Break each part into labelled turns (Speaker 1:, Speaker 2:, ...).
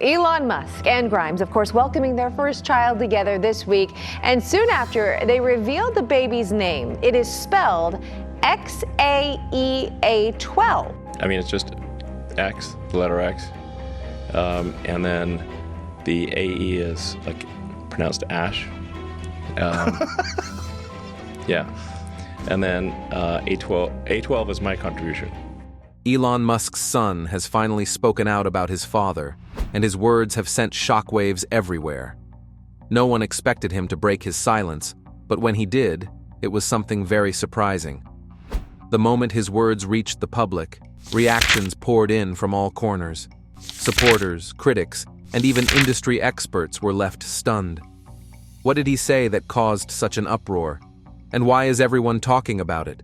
Speaker 1: Elon Musk and Grimes, of course, welcoming their first child together this week. And soon after, they revealed the baby's name. It is spelled XAEA12.
Speaker 2: I mean, it's just X, the letter X. And then the AE is like pronounced ash. Yeah. And then A12 is my contribution.
Speaker 3: Elon Musk's son has finally spoken out about his father, and his words have sent shockwaves everywhere. No one expected him to break his silence, but when he did, it was something very surprising. The moment his words reached the public, reactions poured in from all corners. Supporters, critics, and even industry experts were left stunned. What did he say that caused such an uproar? And why is everyone talking about it?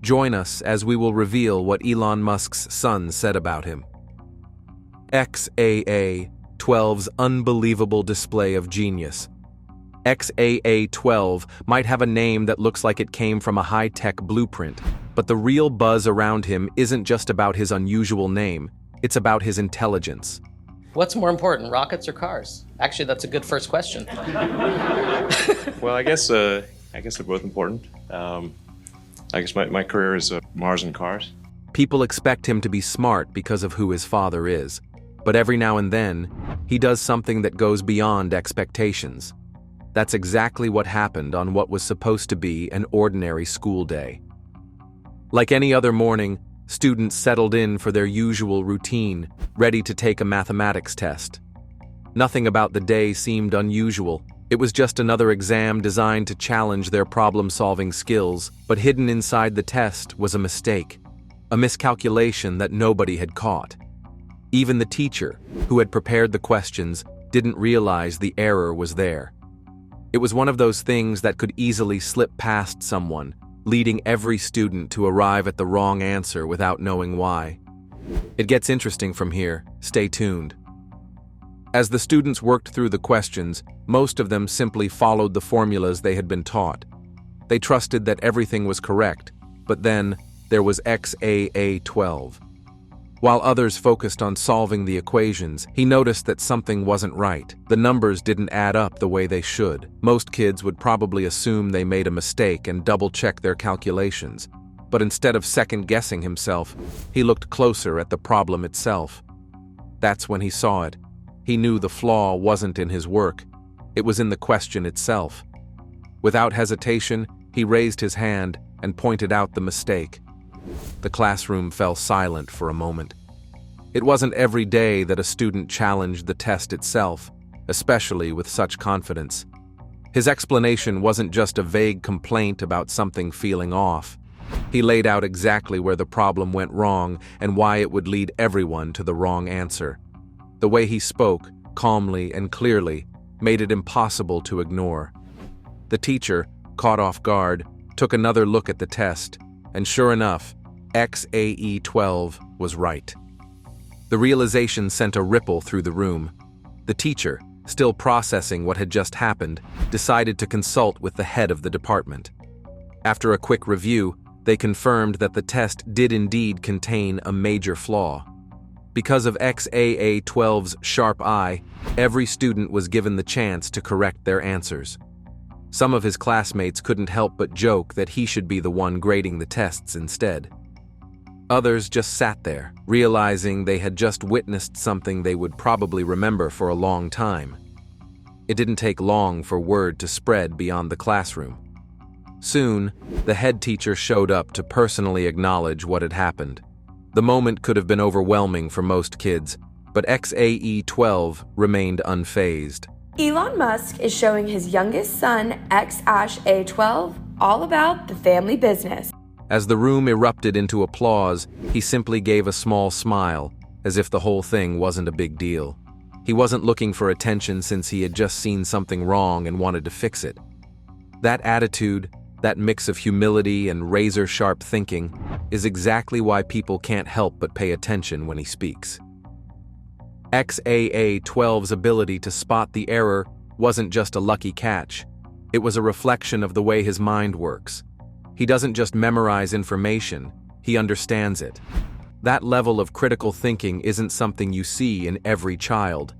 Speaker 3: Join us as we will reveal what Elon Musk's son said about him. XAA12's unbelievable display of genius. XAA12 might have a name that looks like it came from a high-tech blueprint, but the real buzz around him isn't just about his unusual name, it's about his intelligence.
Speaker 4: What's more important, rockets or cars? Actually, that's a good first question.
Speaker 2: Well, I guess they're both important. I guess my career is Mars and cars.
Speaker 3: People expect him to be smart because of who his father is, but every now and then, he does something that goes beyond expectations. That's exactly what happened on what was supposed to be an ordinary school day. Like any other morning, students settled in for their usual routine, ready to take a mathematics test. Nothing about the day seemed unusual. It was just another exam designed to challenge their problem-solving skills, but hidden inside the test was a mistake, a miscalculation that nobody had caught. Even the teacher, who had prepared the questions, didn't realize the error was there. It was one of those things that could easily slip past someone, leading every student to arrive at the wrong answer without knowing why. It gets interesting from here. Stay tuned. As the students worked through the questions, most of them simply followed the formulas they had been taught. They trusted that everything was correct, but then there was XAA12. While others focused on solving the equations, he noticed that something wasn't right. The numbers didn't add up the way they should. Most kids would probably assume they made a mistake and double-check their calculations. But instead of second-guessing himself, he looked closer at the problem itself. That's when he saw it. He knew the flaw wasn't in his work. It was in the question itself. Without hesitation, he raised his hand and pointed out the mistake. The classroom fell silent for a moment. It wasn't every day that a student challenged the test itself, especially with such confidence. His explanation wasn't just a vague complaint about something feeling off. He laid out exactly where the problem went wrong and why it would lead everyone to the wrong answer. The way he spoke, calmly and clearly, made it impossible to ignore. The teacher, caught off guard, took another look at the test, and sure enough, XAE12 was right. The realization sent a ripple through the room. The teacher, still processing what had just happened, decided to consult with the head of the department. After a quick review, they confirmed that the test did indeed contain a major flaw. Because of XAA12's sharp eye, every student was given the chance to correct their answers. Some of his classmates couldn't help but joke that he should be the one grading the tests instead. Others just sat there, realizing they had just witnessed something they would probably remember for a long time. It didn't take long for word to spread beyond the classroom. Soon, the head teacher showed up to personally acknowledge what had happened. The moment could have been overwhelming for most kids, but XAE12 remained unfazed.
Speaker 5: Elon Musk is showing his youngest son, XAA12, all about the family business.
Speaker 3: As the room erupted into applause, he simply gave a small smile, as if the whole thing wasn't a big deal. He wasn't looking for attention since he had just seen something wrong and wanted to fix it. That attitude, that mix of humility and razor-sharp thinking, is exactly why people can't help but pay attention when he speaks. XAA12's ability to spot the error wasn't just a lucky catch. It was a reflection of the way his mind works. He doesn't just memorize information, he understands it. That level of critical thinking isn't something you see in every child.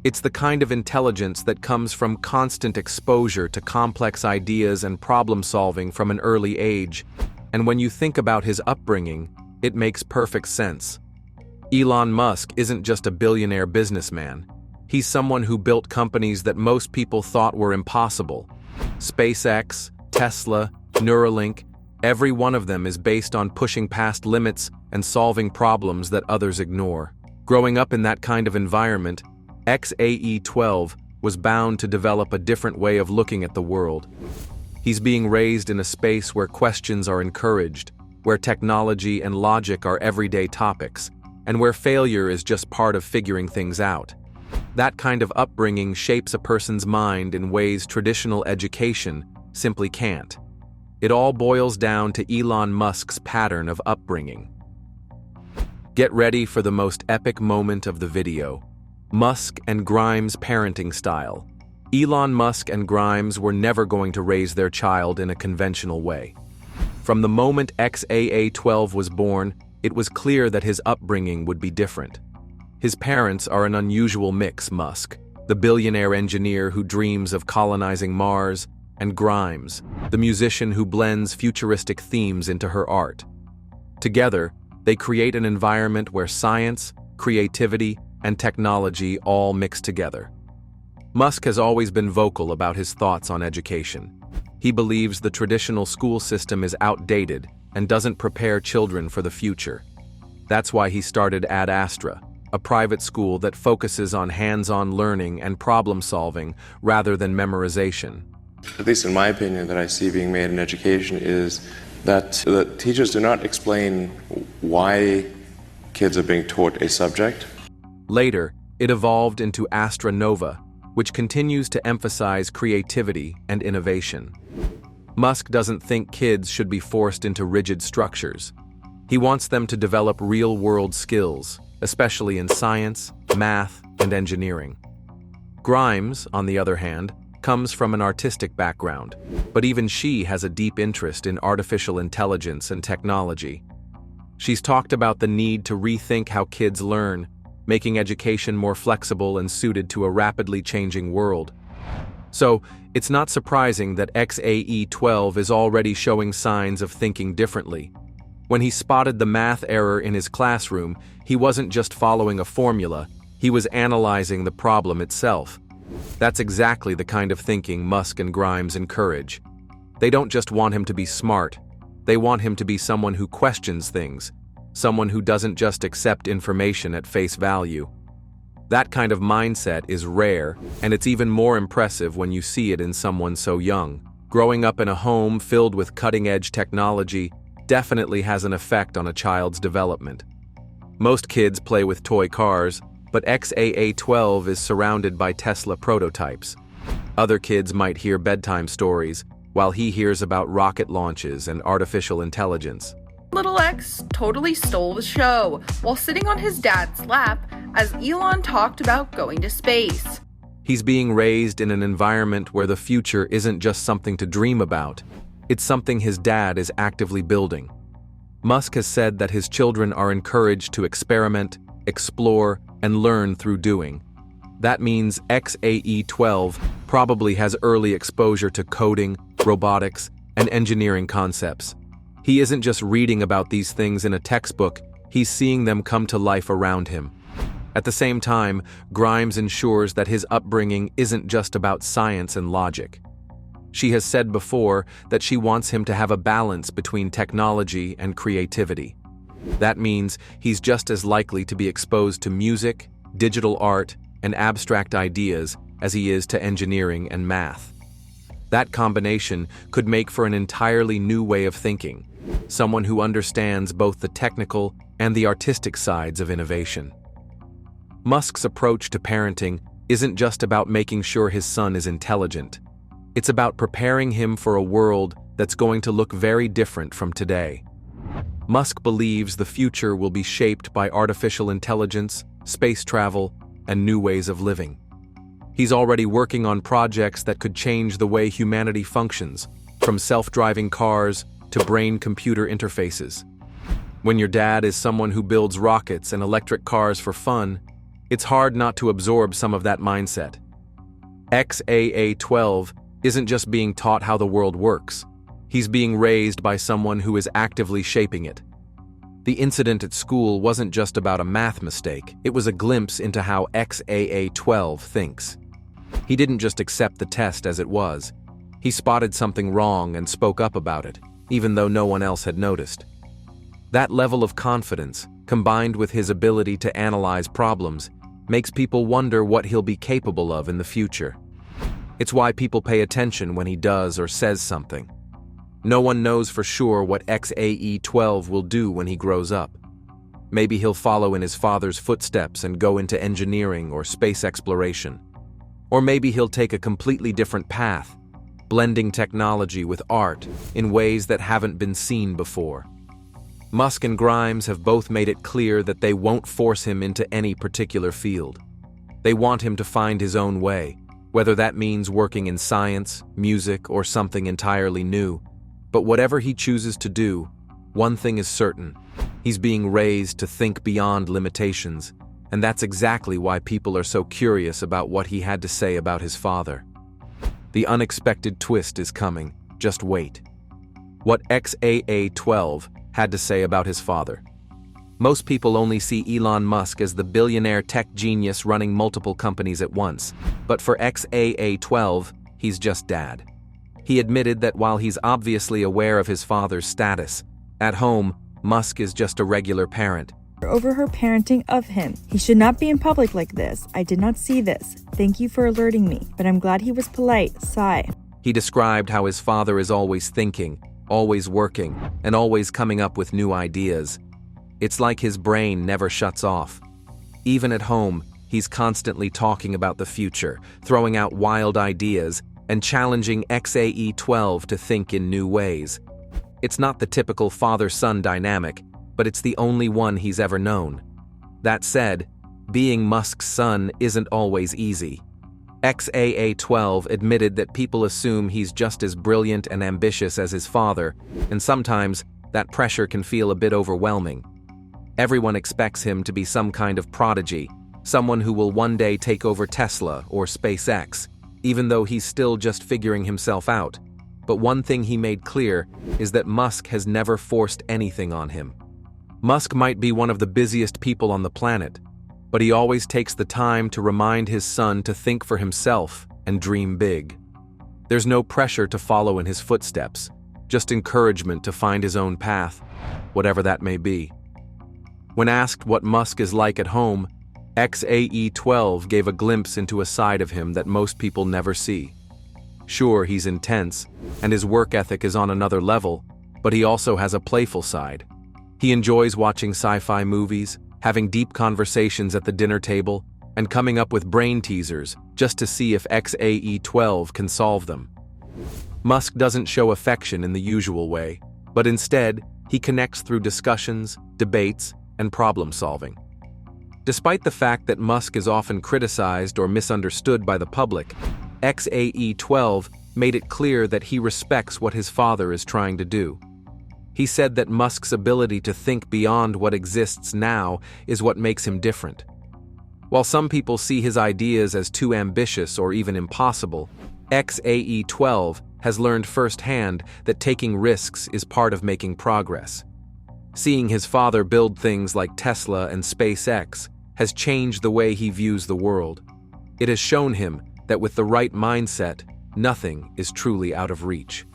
Speaker 3: It's the kind of intelligence that comes from constant exposure to complex ideas and problem-solving from an early age, and when you think about his upbringing, it makes perfect sense. Elon Musk isn't just a billionaire businessman. He's someone who built companies that most people thought were impossible. SpaceX, Tesla, Neuralink, every one of them is based on pushing past limits and solving problems that others ignore. Growing up in that kind of environment, XAE-12 was bound to develop a different way of looking at the world. He's being raised in a space where questions are encouraged, where technology and logic are everyday topics, and where failure is just part of figuring things out. That kind of upbringing shapes a person's mind in ways traditional education simply can't. It all boils down to Elon Musk's pattern of upbringing. Get ready for the most epic moment of the video. Musk and Grimes' parenting style. Elon Musk and Grimes were never going to raise their child in a conventional way. From the moment XAA-12 was born, it was clear that his upbringing would be different. His parents are an unusual mix: Musk, the billionaire engineer who dreams of colonizing Mars, and Grimes, the musician who blends futuristic themes into her art. Together, they create an environment where science, creativity, and technology all mix together. Musk has always been vocal about his thoughts on education. He believes the traditional school system is outdated and doesn't prepare children for the future. That's why he started Ad Astra, a private school that focuses on hands-on learning and problem-solving rather than memorization.
Speaker 6: At least in my opinion, that I see being made in education is that the teachers do not explain why kids are being taught a subject.
Speaker 3: Later, it evolved into Astra Nova, which continues to emphasize creativity and innovation. Musk doesn't think kids should be forced into rigid structures. He wants them to develop real-world skills, especially in science, math, and engineering. Grimes, on the other hand, comes from an artistic background, but even she has a deep interest in artificial intelligence and technology. She's talked about the need to rethink how kids learn, making education more flexible and suited to a rapidly changing world. So, it's not surprising that XAE-12 is already showing signs of thinking differently. When he spotted the math error in his classroom, he wasn't just following a formula, he was analyzing the problem itself. That's exactly the kind of thinking Musk and Grimes encourage. They don't just want him to be smart, they want him to be someone who questions things, someone who doesn't just accept information at face value. That kind of mindset is rare, and it's even more impressive when you see it in someone so young. Growing up in a home filled with cutting-edge technology definitely has an effect on a child's development. Most kids play with toy cars, but XAA-12 is surrounded by Tesla prototypes. Other kids might hear bedtime stories, while he hears about rocket launches and artificial intelligence.
Speaker 7: Little X totally stole the show while sitting on his dad's lap as Elon talked about going to space.
Speaker 3: He's being raised in an environment where the future isn't just something to dream about, it's something his dad is actively building. Musk has said that his children are encouraged to experiment, explore, and learn through doing. That means XAE-12 probably has early exposure to coding, robotics, and engineering concepts. He isn't just reading about these things in a textbook, he's seeing them come to life around him. At the same time, Grimes ensures that his upbringing isn't just about science and logic. She has said before that she wants him to have a balance between technology and creativity. That means he's just as likely to be exposed to music, digital art, and abstract ideas as he is to engineering and math. That combination could make for an entirely new way of thinking, someone who understands both the technical and the artistic sides of innovation. Musk's approach to parenting isn't just about making sure his son is intelligent. It's about preparing him for a world that's going to look very different from today. Musk believes the future will be shaped by artificial intelligence, space travel, and new ways of living. He's already working on projects that could change the way humanity functions, from self-driving cars to brain-computer interfaces. When your dad is someone who builds rockets and electric cars for fun, it's hard not to absorb some of that mindset. XAA-12 isn't just being taught how the world works. He's being raised by someone who is actively shaping it. The incident at school wasn't just about a math mistake, it was a glimpse into how XAA-12 thinks. He didn't just accept the test as it was. He spotted something wrong and spoke up about it, even though no one else had noticed. That level of confidence, combined with his ability to analyze problems, makes people wonder what he'll be capable of in the future. It's why people pay attention when he does or says something. No one knows for sure what XAE-12 will do when he grows up. Maybe he'll follow in his father's footsteps and go into engineering or space exploration. Or maybe he'll take a completely different path, blending technology with art in ways that haven't been seen before. Musk and Grimes have both made it clear that they won't force him into any particular field. They want him to find his own way, whether that means working in science, music, or something entirely new. But whatever he chooses to do, one thing is certain: he's being raised to think beyond limitations, and that's exactly why people are so curious about what he had to say about his father. The unexpected twist is coming, just wait. What XAA-12 had to say about his father. Most people only see Elon Musk as the billionaire tech genius running multiple companies at once, but for XAA-12, he's just dad. He admitted that while he's obviously aware of his father's status, at home, Musk is just a regular parent.
Speaker 8: Over her parenting of him. He should not be in public like this. I did not see this. Thank you for alerting me, but I'm glad he was polite. Sigh.
Speaker 3: He described how his father is always thinking, always working, and always coming up with new ideas. It's like his brain never shuts off. Even at home, he's constantly talking about the future, throwing out wild ideas, and challenging XAE-12 to think in new ways. It's not the typical father-son dynamic, but it's the only one he's ever known. That said, being Musk's son isn't always easy. XAA-12 admitted that people assume he's just as brilliant and ambitious as his father, and sometimes that pressure can feel a bit overwhelming. Everyone expects him to be some kind of prodigy, someone who will one day take over Tesla or SpaceX, even though he's still just figuring himself out. But one thing he made clear is that Musk has never forced anything on him. Musk might be one of the busiest people on the planet, but he always takes the time to remind his son to think for himself and dream big. There's no pressure to follow in his footsteps, just encouragement to find his own path, whatever that may be. When asked what Musk is like at home, XAE-12 gave a glimpse into a side of him that most people never see. Sure, he's intense, and his work ethic is on another level, but he also has a playful side. He enjoys watching sci-fi movies, having deep conversations at the dinner table, and coming up with brain teasers just to see if XAE-12 can solve them. Musk doesn't show affection in the usual way, but instead, he connects through discussions, debates, and problem solving. Despite the fact that Musk is often criticized or misunderstood by the public, XAE-12 made it clear that he respects what his father is trying to do. He said that Musk's ability to think beyond what exists now is what makes him different. While some people see his ideas as too ambitious or even impossible, XAE-12 has learned firsthand that taking risks is part of making progress. Seeing his father build things like Tesla and SpaceX has changed the way he views the world. It has shown him that with the right mindset, nothing is truly out of reach.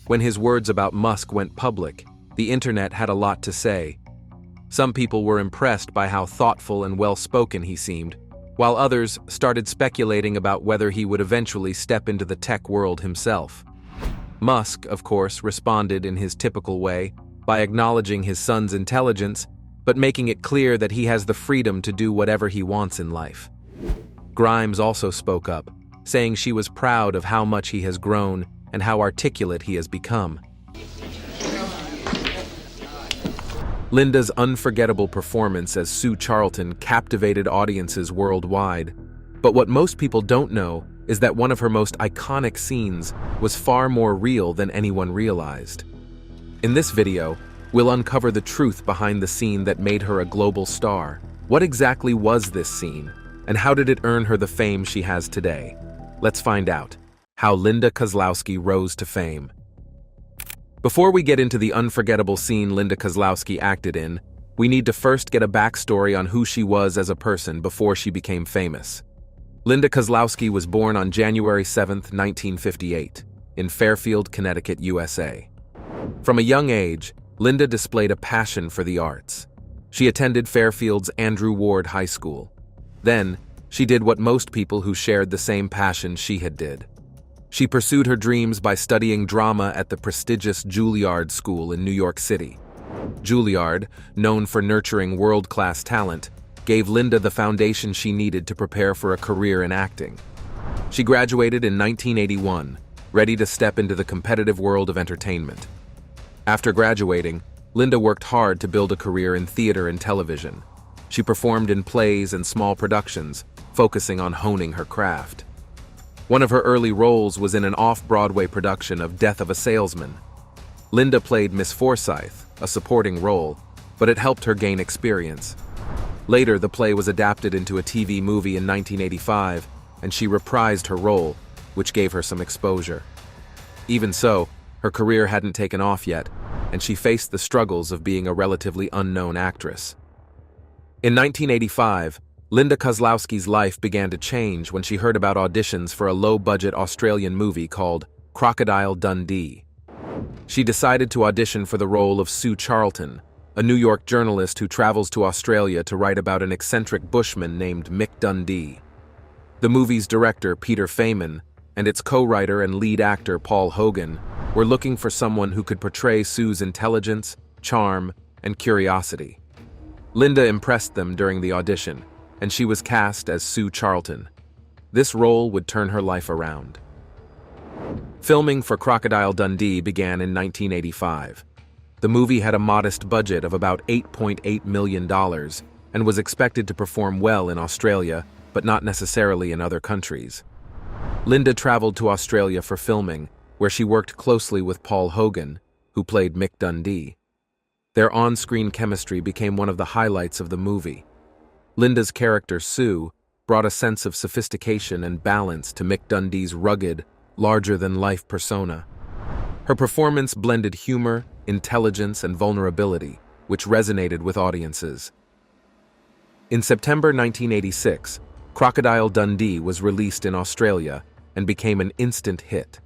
Speaker 3: When his words about Musk went public, the internet had a lot to say. Some people were impressed by how thoughtful and well-spoken he seemed, while others started speculating about whether he would eventually step into the tech world himself. Musk, of course, responded in his typical way by acknowledging his son's intelligence, but making it clear that he has the freedom to do whatever he wants in life. Grimes also spoke up, saying she was proud of how much he has grown and how articulate he has become. Linda's unforgettable performance as Sue Charlton captivated audiences worldwide. But what most people don't know is that one of her most iconic scenes was far more real than anyone realized. In this video, We'll uncover the truth behind the scene that made her a global star. What exactly was this scene, and how did it earn her the fame she has today? Let's find out. How Linda Kozlowski rose to fame. Before we get into the unforgettable scene Linda Kozlowski acted in, we need to first get a backstory on who she was as a person before she became famous. Linda Kozlowski was born on January 7, 1958, in Fairfield, Connecticut, USA. From a young age, Linda displayed a passion for the arts. She attended Fairfield's Andrew Ward High School. Then, she did what most people who shared the same passion she had did. She pursued her dreams by studying drama at the prestigious Juilliard School in New York City. Juilliard, known for nurturing world-class talent, gave Linda the foundation she needed to prepare for a career in acting. She graduated in 1981, ready to step into the competitive world of entertainment. After graduating, Linda worked hard to build a career in theater and television. She performed in plays and small productions, focusing on honing her craft. One of her early roles was in an off-Broadway production of Death of a Salesman. Linda played Miss Forsyth, a supporting role, but it helped her gain experience. Later, the play was adapted into a TV movie in 1985, and she reprised her role, which gave her some exposure. Even so, her career hadn't taken off yet, and she faced the struggles of being a relatively unknown actress. In 1985, Linda Kozlowski's life began to change when she heard about auditions for a low-budget Australian movie called Crocodile Dundee. She decided to audition for the role of Sue Charlton, a New York journalist who travels to Australia to write about an eccentric bushman named Mick Dundee. The movie's director, Peter Feynman, and its co-writer and lead actor, Paul Hogan, were looking for someone who could portray Sue's intelligence, charm, and curiosity. Linda impressed them during the audition, and she was cast as Sue Charlton. This role would turn her life around. Filming for Crocodile Dundee began in 1985. The movie had a modest budget of about $8.8 million and was expected to perform well in Australia, but not necessarily in other countries. Linda traveled to Australia for filming, where she worked closely with Paul Hogan, who played Mick Dundee. Their on-screen chemistry became one of the highlights of the movie. Linda's character, Sue, brought a sense of sophistication and balance to Mick Dundee's rugged, larger-than-life persona. Her performance blended humor, intelligence, and vulnerability, which resonated with audiences. In September 1986, Crocodile Dundee was released in Australia and became an instant hit.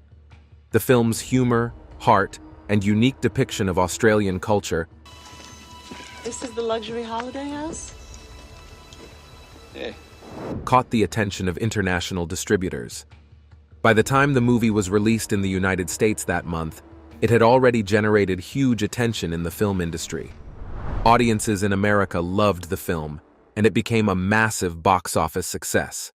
Speaker 3: The film's humor, heart, and unique depiction of Australian culture.
Speaker 9: This is the luxury holiday house?
Speaker 6: Yeah.
Speaker 3: Caught the attention of international distributors. By the time the movie was released in the United States that month, it had already generated huge attention in the film industry. Audiences in America loved the film, and it became a massive box office success.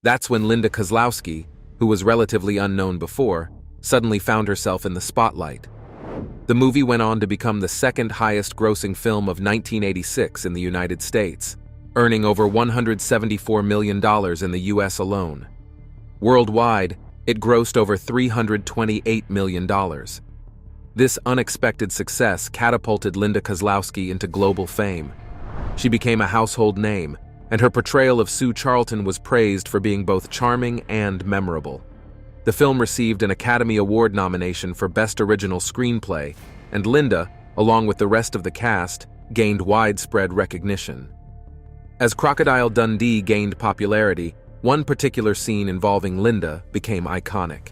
Speaker 3: That's when Linda Kozlowski, who was relatively unknown before, suddenly found herself in the spotlight. The movie went on to become the second highest-grossing film of 1986 in the United States, earning over $174 million in the US alone. Worldwide, it grossed over $328 million. This unexpected success catapulted Linda Kozlowski into global fame. She became a household name, and her portrayal of Sue Charlton was praised for being both charming and memorable. The film received an Academy Award nomination for Best Original Screenplay, and Linda, along with the rest of the cast, gained widespread recognition. As Crocodile Dundee gained popularity, one particular scene involving Linda became iconic.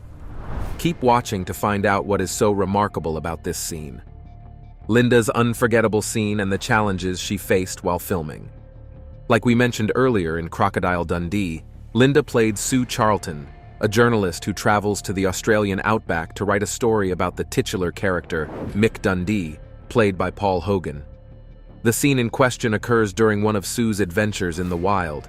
Speaker 3: Keep watching to find out what is so remarkable about this scene. Linda's unforgettable scene and the challenges she faced while filming. Like we mentioned earlier in Crocodile Dundee, Linda played Sue Charlton, a journalist who travels to the Australian outback to write a story about the titular character, Mick Dundee, played by Paul Hogan. The scene in question occurs during one of Sue's adventures in the wild.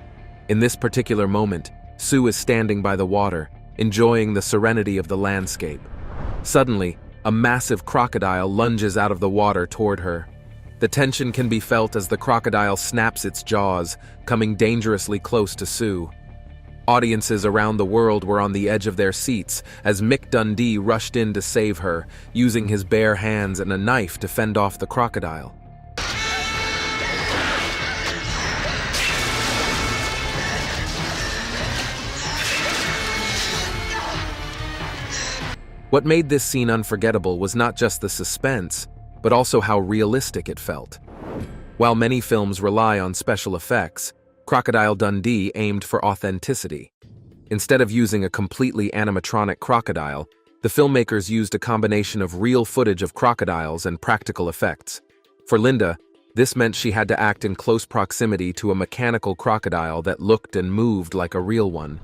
Speaker 3: In this particular moment, Sue is standing by the water, enjoying the serenity of the landscape. Suddenly, a massive crocodile lunges out of the water toward her. The tension can be felt as the crocodile snaps its jaws, coming dangerously close to Sue. Audiences around the world were on the edge of their seats as Mick Dundee rushed in to save her, using his bare hands and a knife to fend off the crocodile. What made this scene unforgettable was not just the suspense, but also how realistic it felt. While many films rely on special effects, Crocodile Dundee aimed for authenticity. Instead of using a completely animatronic crocodile, the filmmakers used a combination of real footage of crocodiles and practical effects. For Linda, this meant she had to act in close proximity to a mechanical crocodile that looked and moved like a real one.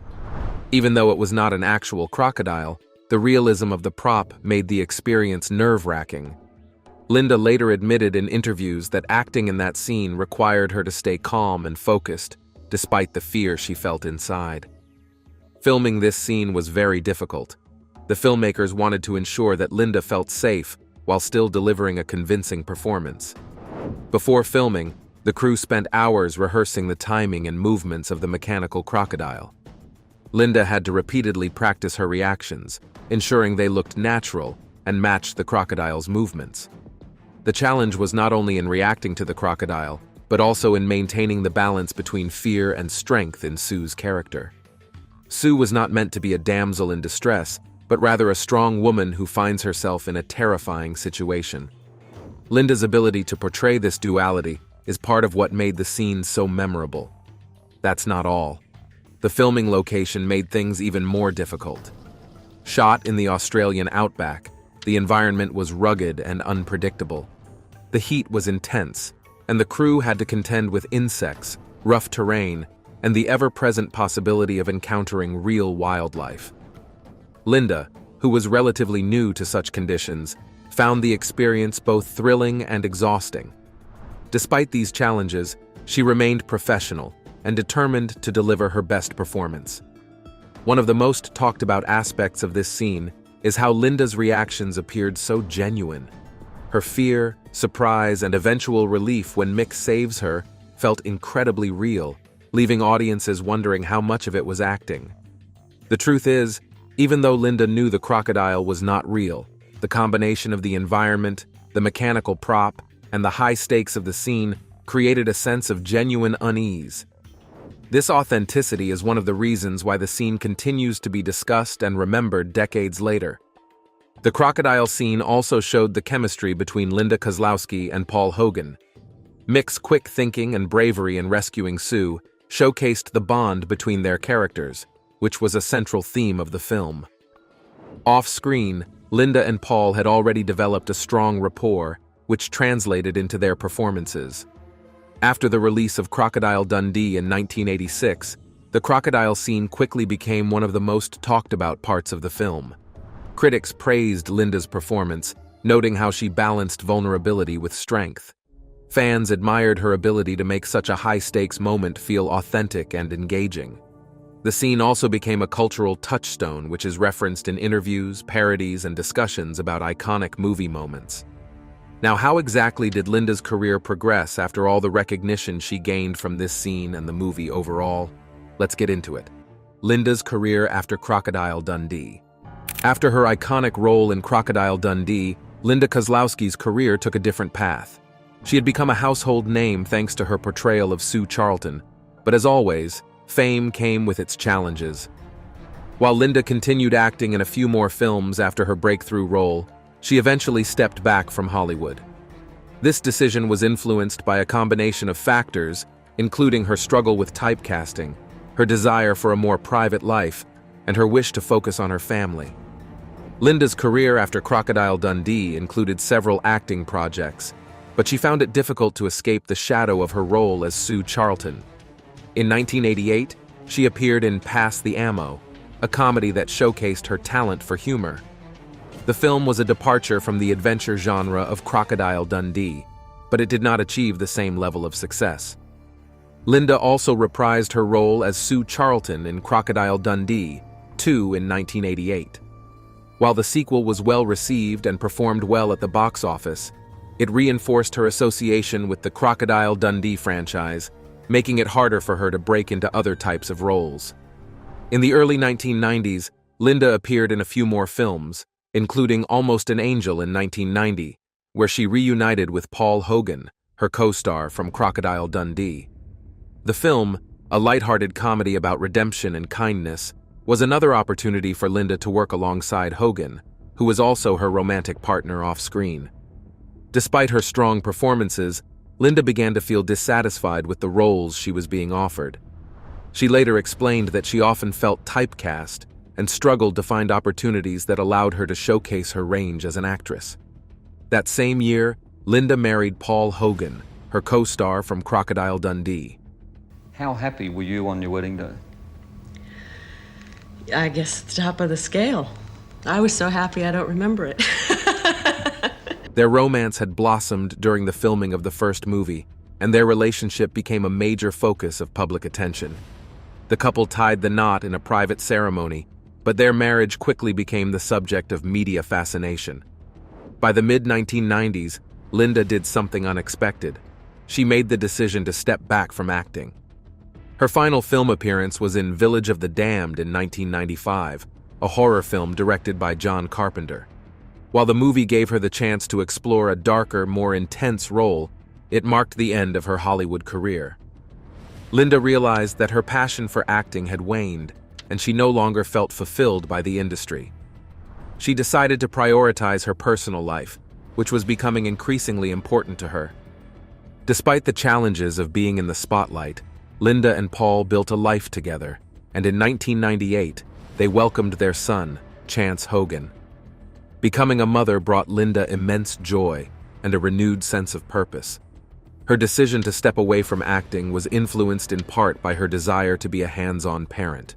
Speaker 3: Even though it was not an actual crocodile, the realism of the prop made the experience nerve-wracking. Linda later admitted in interviews that acting in that scene required her to stay calm and focused, despite the fear she felt inside. Filming this scene was very difficult. The filmmakers wanted to ensure that Linda felt safe while still delivering a convincing performance. Before filming, the crew spent hours rehearsing the timing and movements of the mechanical crocodile. Linda had to repeatedly practice her reactions, ensuring they looked natural and matched the crocodile's movements. The challenge was not only in reacting to the crocodile, but also in maintaining the balance between fear and strength in Sue's character. Sue was not meant to be a damsel in distress, but rather a strong woman who finds herself in a terrifying situation. Linda's ability to portray this duality is part of what made the scene so memorable. That's not all. The filming location made things even more difficult. Shot in the Australian outback, the environment was rugged and unpredictable. The heat was intense, and the crew had to contend with insects, rough terrain, and the ever-present possibility of encountering real wildlife. Linda, who was relatively new to such conditions, found the experience both thrilling and exhausting. Despite these challenges, she remained professional and determined to deliver her best performance. One of the most talked about aspects of this scene is how Linda's reactions appeared so genuine. Her fear, surprise, and eventual relief when Mick saves her felt incredibly real, leaving audiences wondering how much of it was acting. The truth is, even though Linda knew the crocodile was not real, the combination of the environment, the mechanical prop, and the high stakes of the scene created a sense of genuine unease. This authenticity is one of the reasons why the scene continues to be discussed and remembered decades later. The crocodile scene also showed the chemistry between Linda Kozlowski and Paul Hogan. Mick's quick thinking and bravery in rescuing Sue showcased the bond between their characters, which was a central theme of the film. Off-screen, Linda and Paul had already developed a strong rapport, which translated into their performances. After the release of Crocodile Dundee in 1986, the crocodile scene quickly became one of the most talked about parts of the film. Critics praised Linda's performance, noting how she balanced vulnerability with strength. Fans admired her ability to make such a high-stakes moment feel authentic and engaging. The scene also became a cultural touchstone, which is referenced in interviews, parodies, and discussions about iconic movie moments. Now, how exactly did Linda's career progress after all the recognition she gained from this scene and the movie overall? Let's get into it. Linda's career after Crocodile Dundee. After her iconic role in Crocodile Dundee, Linda Kozlowski's career took a different path. She had become a household name thanks to her portrayal of Sue Charlton, but as always, fame came with its challenges. While Linda continued acting in a few more films after her breakthrough role, she eventually stepped back from Hollywood. This decision was influenced by a combination of factors, including her struggle with typecasting, her desire for a more private life, and her wish to focus on her family. Linda's career after Crocodile Dundee included several acting projects, but she found it difficult to escape the shadow of her role as Sue Charlton. In 1988, she appeared in Pass the Ammo, a comedy that showcased her talent for humor. The film was a departure from the adventure genre of Crocodile Dundee, but it did not achieve the same level of success. Linda also reprised her role as Sue Charlton in Crocodile Dundee 2 in 1988. While the sequel was well received and performed well at the box office, it reinforced her association with the Crocodile Dundee franchise, making it harder for her to break into other types of roles. In the early 1990s, Linda appeared in a few more films, including Almost an Angel in 1990, where she reunited with Paul Hogan, her co-star from Crocodile Dundee. The film, a lighthearted comedy about redemption and kindness, was another opportunity for Linda to work alongside Hogan, who was also her romantic partner off-screen. Despite her strong performances, Linda began to feel dissatisfied with the roles she was being offered. She later explained that she often felt typecast and struggled to find opportunities that allowed her to showcase her range as an actress. That same year, Linda married Paul Hogan, her co-star from Crocodile Dundee.
Speaker 10: How happy were you on your wedding day?
Speaker 9: I guess the top of the scale. I was so happy I don't remember it.
Speaker 3: Their romance had blossomed during the filming of the first movie, and their relationship became a major focus of public attention. The couple tied the knot in a private ceremony, but their marriage quickly became the subject of media fascination. By the mid-1990s, Linda did something unexpected. She made the decision to step back from acting. Her final film appearance was in Village of the Damned in 1995, a horror film directed by John Carpenter. While the movie gave her the chance to explore a darker, more intense role, it marked the end of her Hollywood career. Linda realized that her passion for acting had waned, and she no longer felt fulfilled by the industry. She decided to prioritize her personal life, which was becoming increasingly important to her. Despite the challenges of being in the spotlight, Linda and Paul built a life together, and in 1998, they welcomed their son, Chance Hogan. Becoming a mother brought Linda immense joy and a renewed sense of purpose. Her decision to step away from acting was influenced in part by her desire to be a hands-on parent.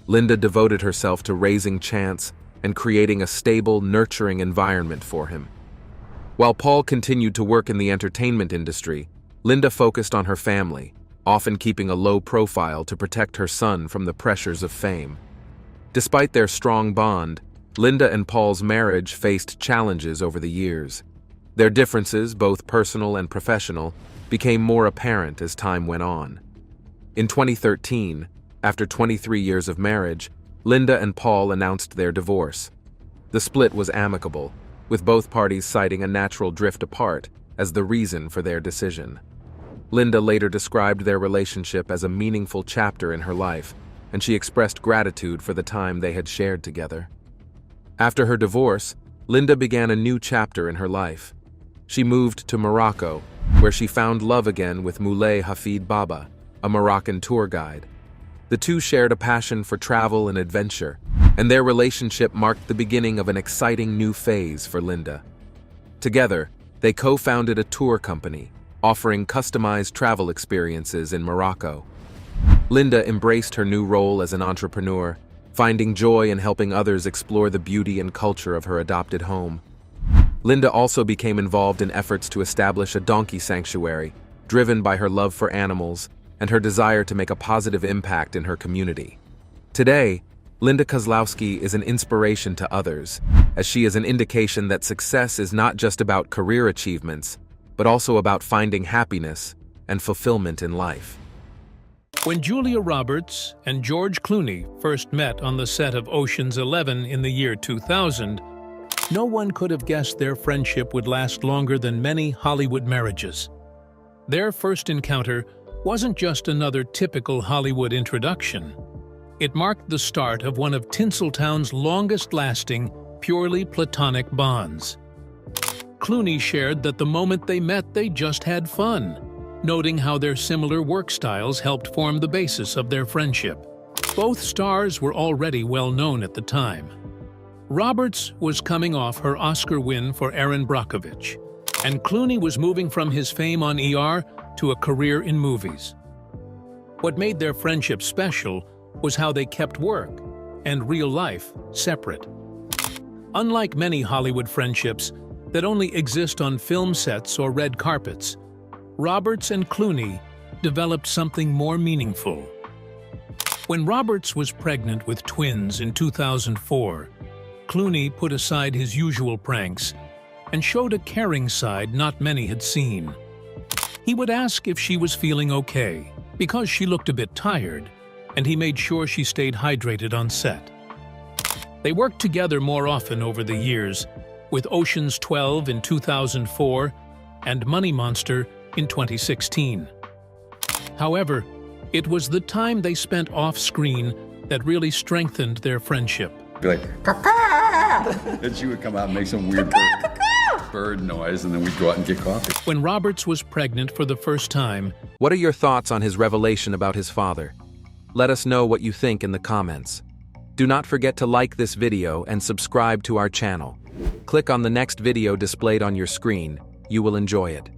Speaker 3: Linda devoted herself to raising Chance and creating a stable, nurturing environment for him. While Paul continued to work in the entertainment industry, Linda focused on her family, often keeping a low profile to protect her son from the pressures of fame. Despite their strong bond, Linda and Paul's marriage faced challenges over the years. Their differences, both personal and professional, became more apparent as time went on. In 2013, after 23 years of marriage, Linda and Paul announced their divorce. The split was amicable, with both parties citing a natural drift apart as the reason for their decision. Linda later described their relationship as a meaningful chapter in her life, and she expressed gratitude for the time they had shared together. After her divorce, Linda began a new chapter in her life. She moved to Morocco, where she found love again with Moulay Hafid Baba, a Moroccan tour guide. The two shared a passion for travel and adventure, and their relationship marked the beginning of an exciting new phase for Linda. Together, they co-founded a tour company, offering customized travel experiences in Morocco. Linda embraced her new role as an entrepreneur, finding joy in helping others explore the beauty and culture of her adopted home. Linda also became involved in efforts to establish a donkey sanctuary, driven by her love for animals and her desire to make a positive impact in her community. Today, Linda Kozlowski is an inspiration to others, as she is an indication that success is not just about career achievements, but also about finding happiness and fulfillment in life.
Speaker 11: When Julia Roberts and George Clooney first met on the set of Ocean's 11 in the year 2000, no one could have guessed their friendship would last longer than many Hollywood marriages. Their first encounter wasn't just another typical Hollywood introduction. It marked the start of one of Tinseltown's longest-lasting, purely platonic bonds. Clooney shared that the moment they met, they just had fun, noting how their similar work styles helped form the basis of their friendship. Both stars were already well known at the time. Roberts was coming off her Oscar win for Erin Brockovich, and Clooney was moving from his fame on ER to a career in movies. What made their friendship special was how they kept work and real life separate. Unlike many Hollywood friendships that only exist on film sets or red carpets, Roberts and Clooney developed something more meaningful. When Roberts was pregnant with twins in 2004, Clooney put aside his usual pranks and showed a caring side not many had seen. He would ask if she was feeling okay, because she looked a bit tired, and he made sure she stayed hydrated on set. They worked together more often over the years, with Ocean's 12 in 2004 and Money Monster in 2016. However, it was the time they spent off-screen that really strengthened their friendship.
Speaker 12: Be like, caw-caw! And she would come out and make some weird bird noise, and then we'd go out and get coffee.
Speaker 11: When Roberts was pregnant for the first time,
Speaker 3: What are your thoughts on his revelation about his father? Let us know what you think in the comments. Do not forget to like this video and subscribe to our channel. Click on the next video displayed on your screen. You will enjoy it.